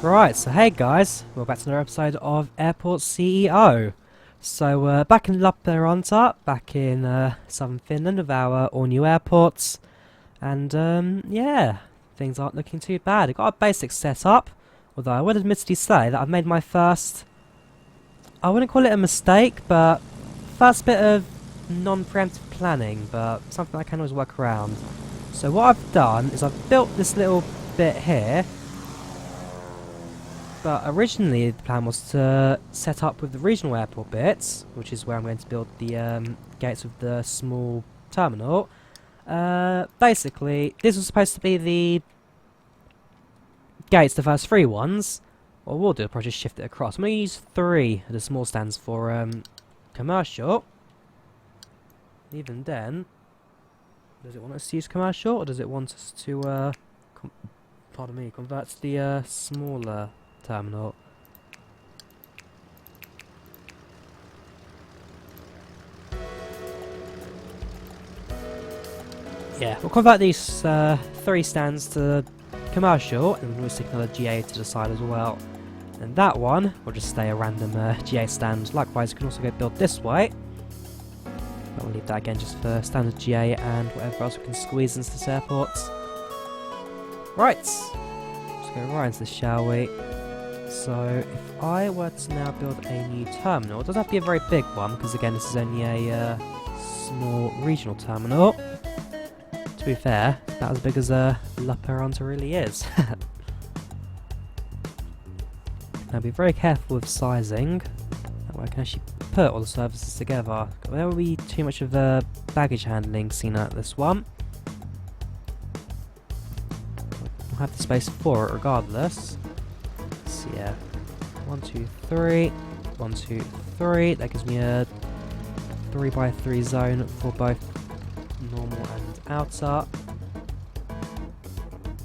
Right, so hey guys, we're back to another episode of Airport CEO. So back in Lappeenranta, back in southern Finland with our all new airports. And yeah, things aren't looking too bad. I've got a basic setup, although I would admittedly say that I've made my first, I wouldn't call it a mistake, but first bit of non-preemptive planning, but something I can always work around. So what I've done is I've built this little bit here. But originally the plan was to set up with the regional airport bits, which is where I'm going to build the gates of the small terminal. Basically, this was supposed to be the gates, the first three ones. What we'll do is probably just shift it across. I'm going to use 3 of the small stands for commercial. Even then, does it want us to use commercial, or does it want us to, convert to the smaller terminal? Yeah, we'll convert these 3 stands to commercial, and we'll stick another GA to the side as well. And that one will just stay a random GA stand. Likewise, you can also go build this way. But we'll leave that again just for standard GA and whatever else we can squeeze into this airport. Right, let's go right into this, shall we? So, if I were to now build a new terminal, it doesn't have to be a very big one, because again, this is only a small regional terminal. To be fair, about as big as Lappeenranta really is. Now, be very careful with sizing. That way I can actually put all the services together. There will be too much of baggage handling seen at this one. We'll have the space for it regardless. So yeah, 1, 2, 3, 1, 2, 3. That gives me a 3x3 zone for both normal and outer.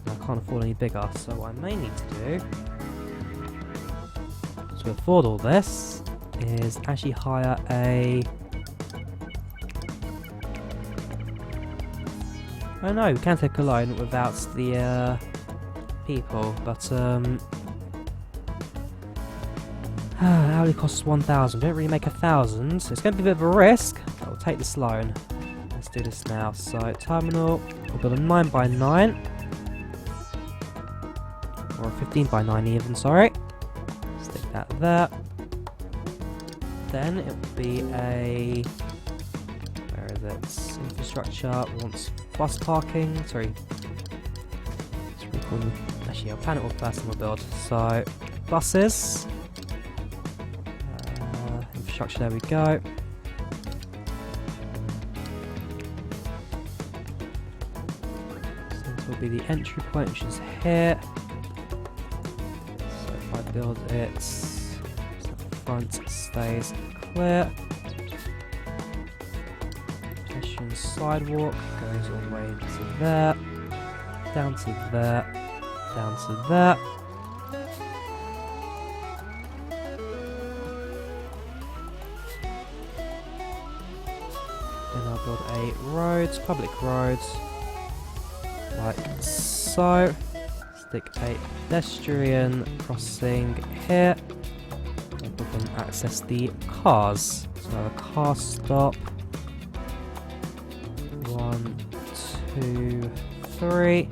I can't afford any bigger, so what I may need to do to afford all this is actually hire a... Oh no, we can take a loan without the people, but hourly costs 1,000. Don't really make 1,000, so it's going to be a bit of a risk, but we'll take this loan. Let's do this now. So, terminal, we'll build a 9x9. Or a 15x9 even, sorry. Stick that there. Then it will be a... Where is it? Infrastructure wants bus parking. Sorry. Actually, I'll plan it all first and we'll build. So, buses. Infrastructure, there we go. So this will be the entry point, which is here. So if I build it, so the front stays clear. Pedestrian sidewalk goes all the way into there, down to there, down to there. Then I'll build a roads, public roads, like so. Stick a pedestrian crossing here. And we can access the cars. So I have a car stop. 1, 2, 3.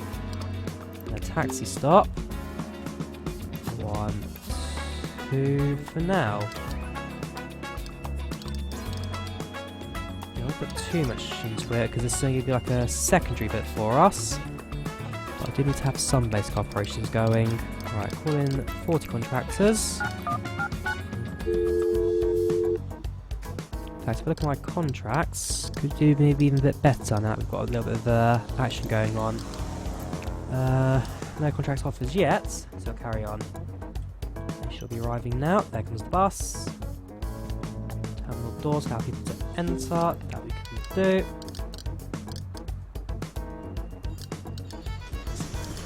And a taxi stop. 1, 2 for now. I won't put too much into it because this is going to be like a secondary bit for us. But I do need to have some basic operations going. Right, call in 40 contractors. In fact, if I look at my contracts, could do maybe even a bit better now. We've got a little bit of action going on. No contracts offers yet, so I'll carry on. They shall be arriving now. There comes the bus. Terminal doors, allow people to enter. That we can do.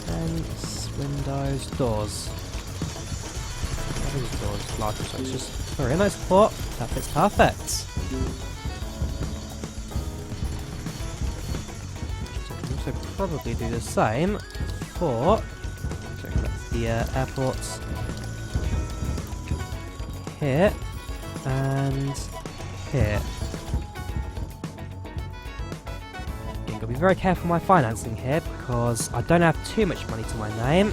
Fence, windows, doors. What is doors? Larger, so it's just very nice support. That fits perfect. So I can also probably do the same for the airports here and here. Again, gotta be very careful with my financing here because I don't have too much money to my name,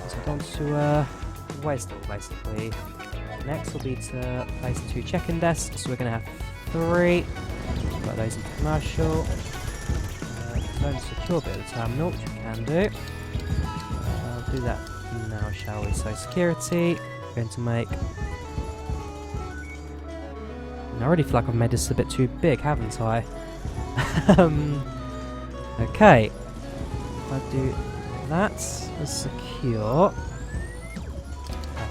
so I don't want to waste it all basically. Next will be to place 2 check-in desks, so we're going to have 3. Put those in commercial. Zone secure bit of the terminal, which we can do. I'll do that now, shall we? So security, we're going to make... I already feel like I've made this a bit too big, haven't I? Okay. If I do that as secure...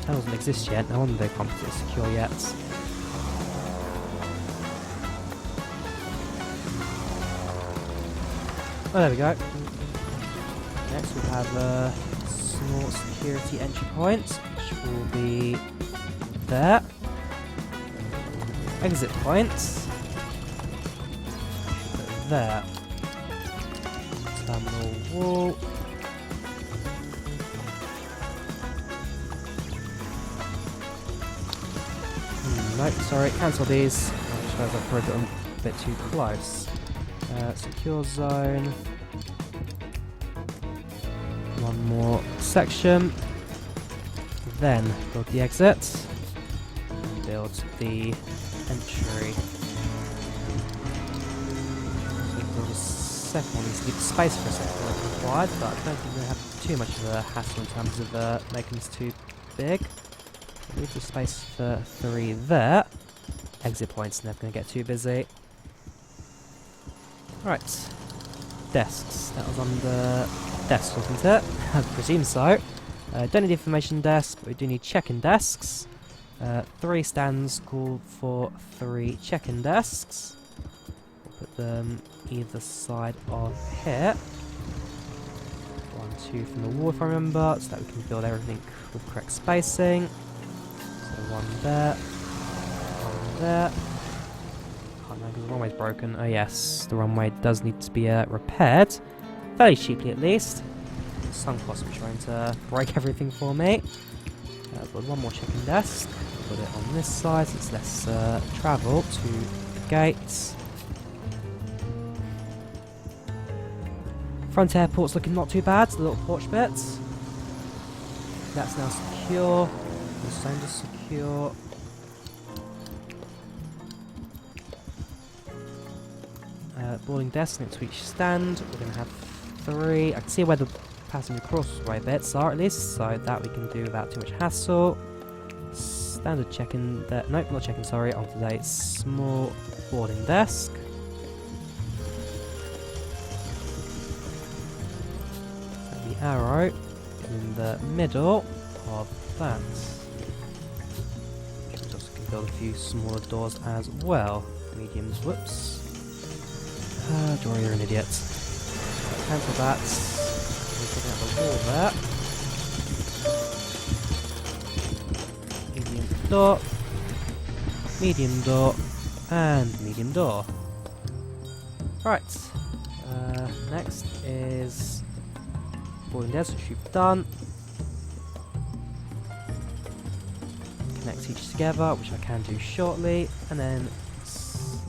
That doesn't exist yet, no wonder they can't put it secure yet. Oh, there we go. Next we'll have a small security entry point, which will be there. Exit points. Put it there. Terminal wall. Nope, sorry, cancel these. I suppose I've probably got a bit too close. Secure zone. One more section. Then build the exit. And build the entry. So build a second one. Needs to leave space for a second when required, but I don't think we have too much of a hassle in terms of making this too big. Leave the space for 3 there. Exit points, never going to get too busy. Right. Desks. That was on the desk, wasn't it? I presume so. Don't need information desks, but we do need check-in desks. 3 stands call for 3 check-in desks. We'll put them either side of here. 1, 2 from the wall if I remember, so that we can build everything with correct spacing. So 1 there, 1 there. Oh no, because the runway's broken. Oh yes, the runway does need to be repaired. Fairly cheaply at least. Sunk cost for trying to break everything for me. But 1 more check-in desk. Put it on this side, so it's less travel to the gates. Front airport's looking not too bad, the little porch bits. That's now secure. The sound is secure. Boarding desk next to each stand. We're going to have 3. I can see where the passenger crossway bits are at least, so that we can do without too much hassle. Standard check-in, nope, not check-in, sorry, on today's small boarding desk. And the arrow in the middle of that. Just can build a few smaller doors as well. Mediums, whoops. Drawyah, you're an idiot. Cancel that. We're putting out the wall there. Medium door, and medium door. Right. Next is boarding desk, which we've done. Connect each together, which I can do shortly, and then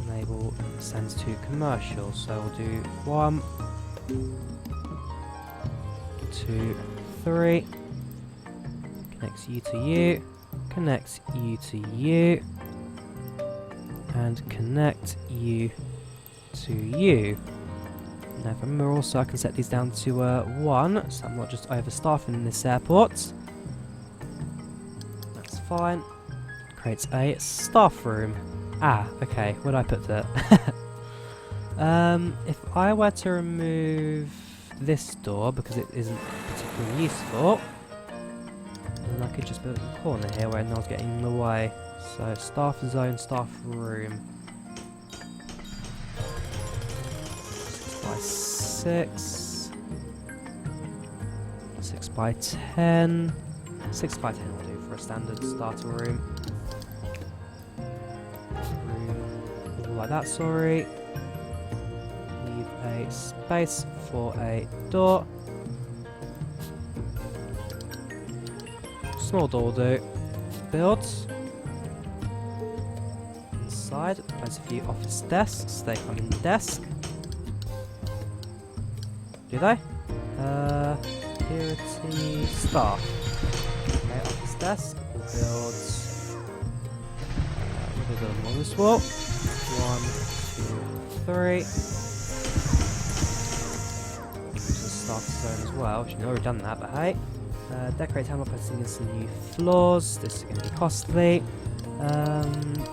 enable sends to commercial. So we'll do 1, 2, 3. Connects you to you. Connect you to you, and connect you to you. Now if I remember also I can set these down to 1, so I'm not just overstaffing this airport. That's fine. Creates a staff room. Ah, okay, where did I put that? If I were to remove this door because it isn't particularly useful, and I could just build it in the corner here where no one's getting in the way. So staff zone, staff room. 6 by 6. 6 by 10. 6 by 10 will do for a standard starter room. Room like that, sorry. Leave a space for a door. Small door will do. Build. side. Place a few office desks. They come in the desk. Do they? Security staff. Okay, office desk. We'll build. We'll build them on this wall. 1, 2, 3. Staff zone as well. Should have already done that, but hey. Decorate terminal, placing in some new floors. This is going to be costly.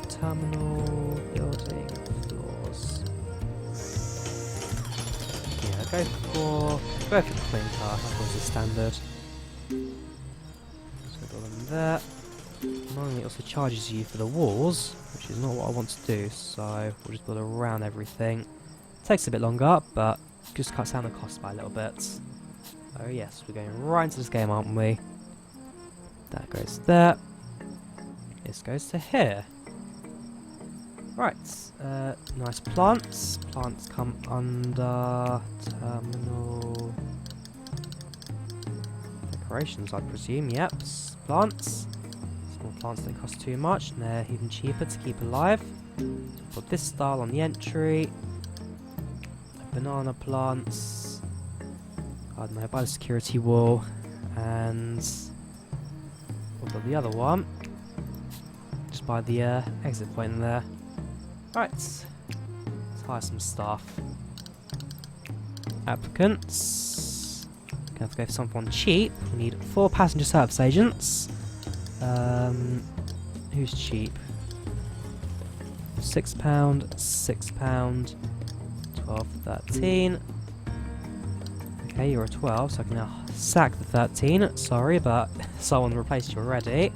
Terminal building floors. Yeah, go for the clean car. That was the standard. So build them there. Normally it also charges you for the walls, which is not what I want to do. So we'll just build around everything. Takes a bit longer, but just cuts down the cost by a little bit. Oh yes, we're going right into this game, aren't we? That goes there. This goes to here. Right, nice plants. Plants come under terminal decorations, I presume. Yep, plants. Small plants don't cost too much, and they're even cheaper to keep alive. So put this style on the entry. Banana plants. I don't know, by the security wall, and we'll put the other one just by the exit point in there. Right, let's hire some staff. Applicants. Gonna have to go for someone cheap. We need 4 passenger service agents. Who's cheap? £6, £6, 12, 13. Okay, you're a 12, so I can now sack the 13. Sorry, but someone replaced you already.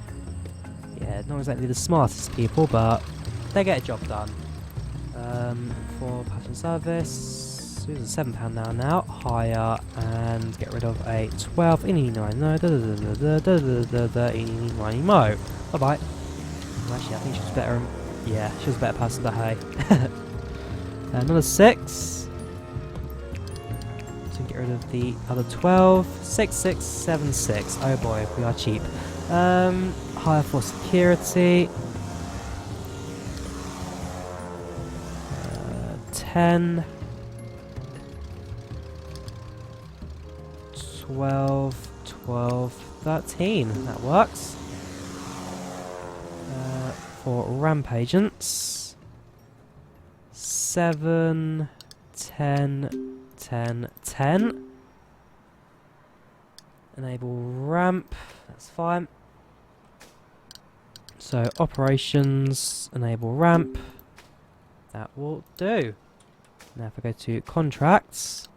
Yeah, not exactly the smartest people, but they get a job done. For passenger service, who's a £7 now. Hire and get rid of a 12. No, 13 mo. Bye bye. Actually, I think she was better. Yeah, she was a better person, but hey. Another 6. To get rid of the other 12. 6, 6, 7, 6. Oh boy, we are cheap. Hire for security. 10. 12, 12, 13. That works. For ramp agents. 7, 10, 10, 10. Enable ramp. That's fine. So operations, enable ramp. That will do. Now if I go to contracts.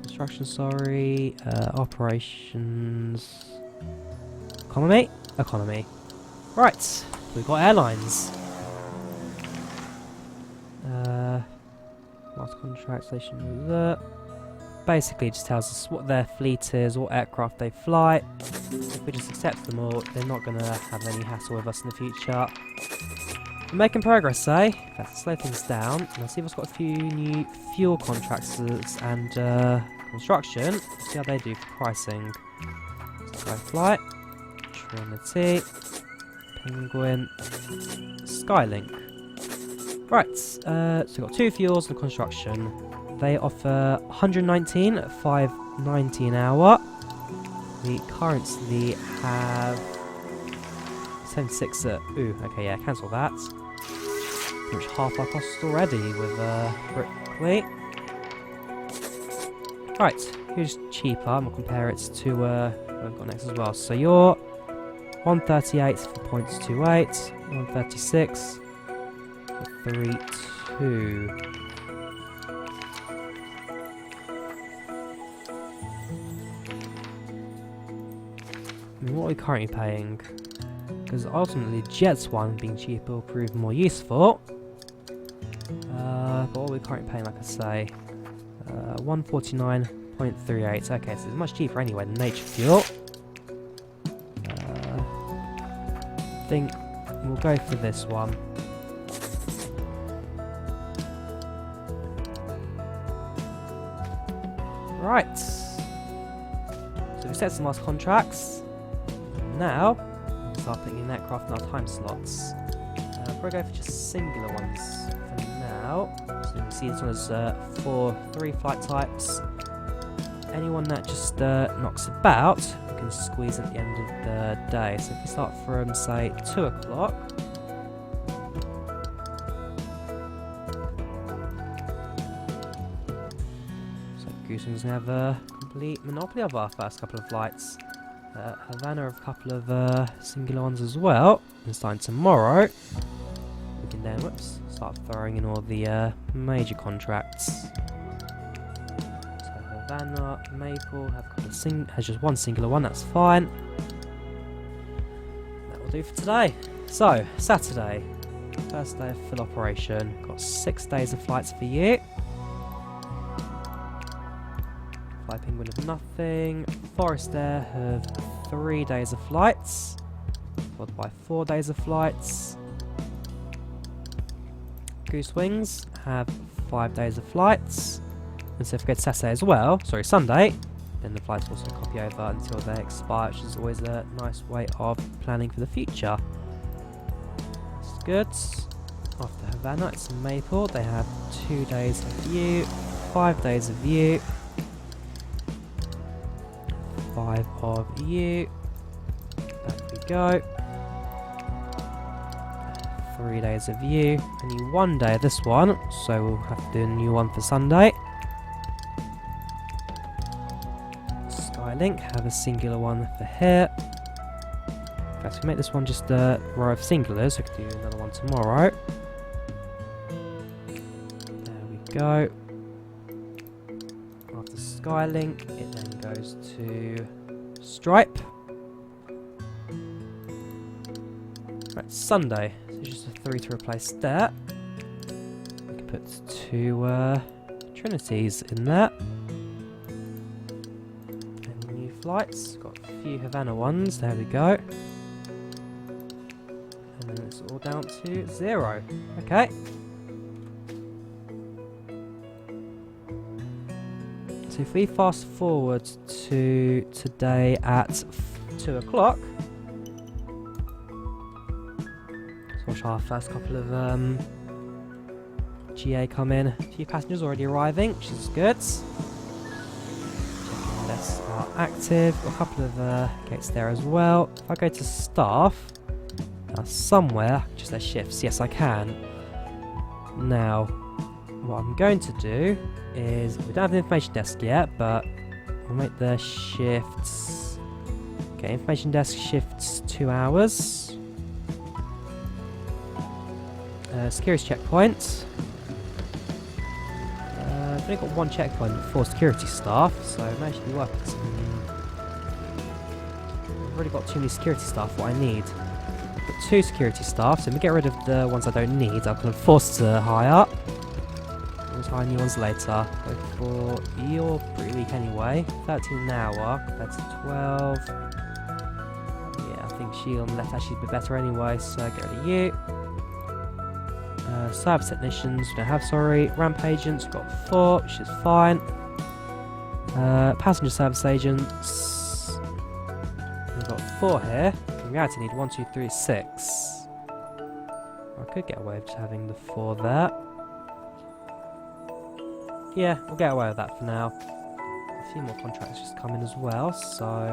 Construction, sorry. Operations. Economy? Economy. Right. We've got airlines. Last contract station. Basically it just tells us what their fleet is, what aircraft they fly. If we just accept them all, they're not going to have any hassle with us in the future. We're making progress, eh? Let's slow things down. Let's see if it's got a few new fuel contracts and construction. Let's see how they do for pricing. Sky Flight, Trinity, Penguin, Skylink. Right, so we've got 2 fuels and construction. They offer 119 at 5.90 an hour. We currently have 76 at... Ooh, okay, yeah, cancel that. Pretty much half our costs already with Brickley. Right, who's cheaper? I'm going to compare it to what we've got next as well. So you're 138 for 0.28, 136 for 3.2. I mean, what are we currently paying? Because ultimately, Jet's one being cheaper will prove more useful. But what are we currently paying, like I say? 149.38. Okay, so it's much cheaper anyway than nature fuel. I think we'll go for this one. Right. So we set some last contracts. Now, start putting in aircraft in our time slots. We'll go for just singular ones for now. So you can see this one has three flight types. Anyone that just knocks about, we can squeeze at the end of the day. So if we start from, say, 2 o'clock. So Goosewing's going to have a complete monopoly of our first couple of flights. Havana have a couple of singular ones as well. And starting tomorrow, we can then, start throwing in all the major contracts. Havana, Maple have got has just one singular one, that's fine. That will do for today. So, Saturday, first day of full operation. Got 6 days of flights for you. Fly Penguin have nothing. Forest Air have 3 days of flights, followed by 4 days of flights. Goosewings have 5 days of flights. And so if we go to Saturday as well, sorry, Sunday, then the flights also copy over until they expire, which is always a nice way of planning for the future. That's good. After Havana, it's Maple. They have 2 days of view, 5 days of view, 5 of you. Back we go. 3 days of view. Only 1 day of this one, so we'll have to do a new one for Sunday. Skylink have a singular one for here. In fact, we make this one just a row of singulars, so we can do another one tomorrow. There we go. After Skylink, it then goes to Stripe. Right, Sunday. So just a 3 to replace that. We can put 2 Trinities in there. And new flights. Got a few Havana ones. There we go. And then it's all down to 0. Okay. So if we fast forward to today at 2 o'clock, let's watch our first couple of GA come in. A few passengers already arriving, which is good. Checking lists are active. Got a couple of gates there as well. If I go to staff, now somewhere, just their shifts. Yes, I can. Now, what I'm going to do is, we don't have the information desk yet, but we'll make the shifts. Okay, information desk shifts 2 hours. Security checkpoint. I've only got 1 checkpoint for security staff, so I may actually be working some. I've already got too many security staff, what I need. I've got 2 security staff, so if we get rid of the ones I don't need, I'm kind of forced to hire. We'll hire new ones later. Go for, you're pretty weak anyway. 13 an hour compared to 12. Yeah, I think she on the left actually would be better anyway, so get rid of you. Service technicians, we don't have, sorry. Ramp agents, we've got 4, which is fine. Passenger service agents, we've got 4 here. In reality, I need 1, 2, 3, 6. I could get away with just having the 4 there. Yeah, we'll get away with that for now. A few more contracts just come in as well, so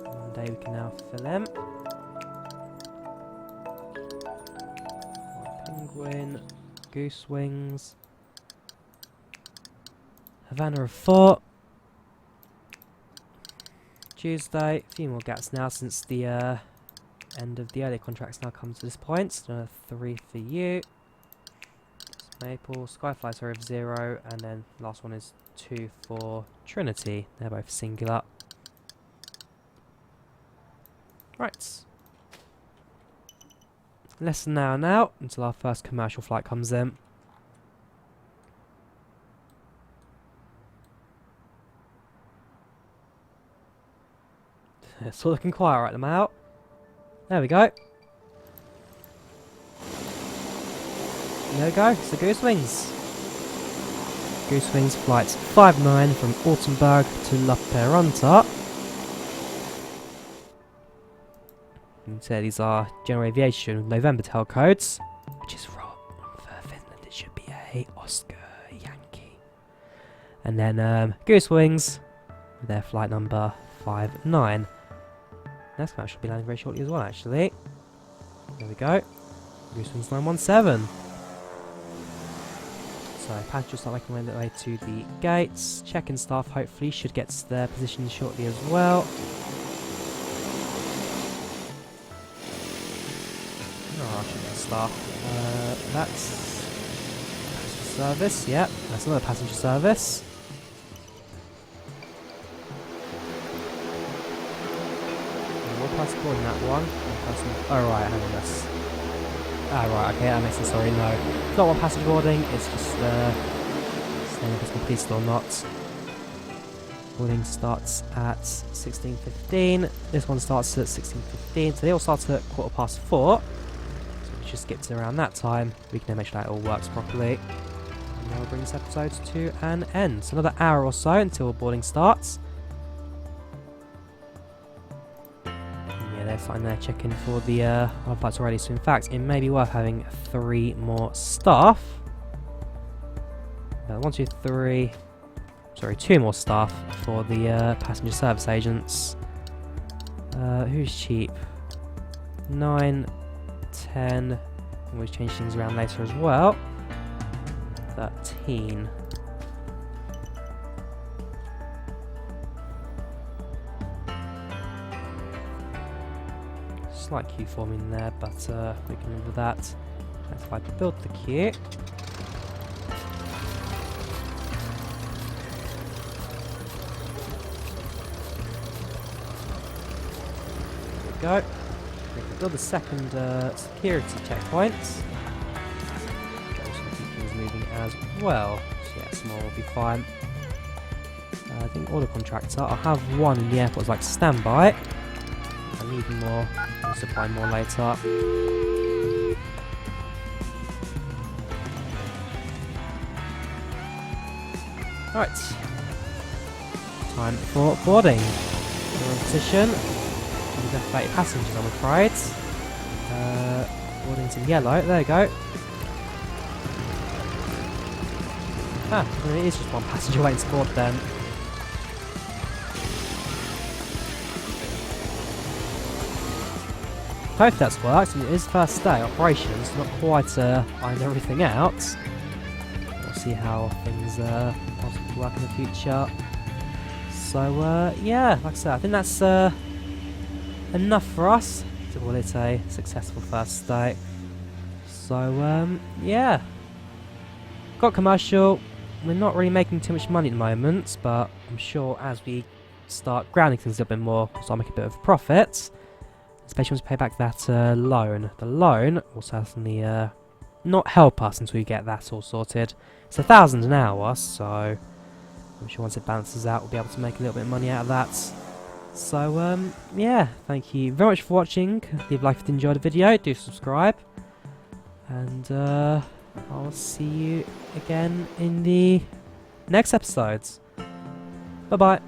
one day we can now fill in. Penguin, Goosewings, Havana of 4. Tuesday, a few more gaps now since the end of the earlier contracts now come to this point. So another 3 for you. Maple, Skyflies are of 0, and then last one is 2 for Trinity. They're both singular. Right. Less than an hour now until our first commercial flight comes in. It's all looking quiet right now. There we go. There we go, it's the Goosewings. Goosewings flights 59 from Altenburg to Lappeenranta. You can see these are General Aviation November tail codes. which is for Finland. It should be a Oscar Yankee. And then Goose Wings, with their flight number 59. Next match will be landing very shortly as well, actually. There we go. Goose Wings 917. So passengers start making their way to the gates. Check-in staff hopefully should get to their positions shortly as well. Oh, check-in staff. That's passenger service. Yep, that's another passenger service. One person boarding that one. One person. Oh right, hang on this. Ah, right, okay, that makes sense, sorry, no. It's not one passage boarding, it's just saying if it's completed or not. Boarding starts at 16:15, this one starts at 16:15, so they all start at 4:15. So we just get to around that time, we can then make sure that it all works properly. And that will bring this episode to an end. So another hour or so until boarding starts. They're starting their check-in for the flights already, so in fact it may be worth having 3 more staff. 2 more staff for the passenger service agents. Who's cheap? 9, 10, we'll change things around later as well. 13. Slight queue forming there, but we can live with that. Let's try to build the queue. There we go. We can build the second security checkpoint. Also keep things moving as well. So yeah, small will be fine. I think order contractor. I'll have one in the airport as like standby. I need more. We'll supply more later. Right. Time for boarding. We're in position. We've got 30 passengers, I'm afraid. Boarding's in yellow. There we go. Ah, well, it is just one passenger waiting to board then. Hopefully that's worked. It is first day operations, not quite ironed everything out. We'll see how things possibly work in the future. So yeah, like I said, I think that's enough for us to call it a successful first day. So yeah, got commercial. We're not really making too much money at the moment, but I'm sure as we start grounding things a bit more, we'll start making a bit of a profit. Especially once we pay back that loan. The loan will certainly not help us until we get that all sorted. It's £1,000 an hour, so I'm sure once it balances out, we'll be able to make a little bit of money out of that. So, yeah, thank you very much for watching. Leave a like if you enjoyed the video. Do subscribe. And I'll see you again in the next episodes. Bye-bye.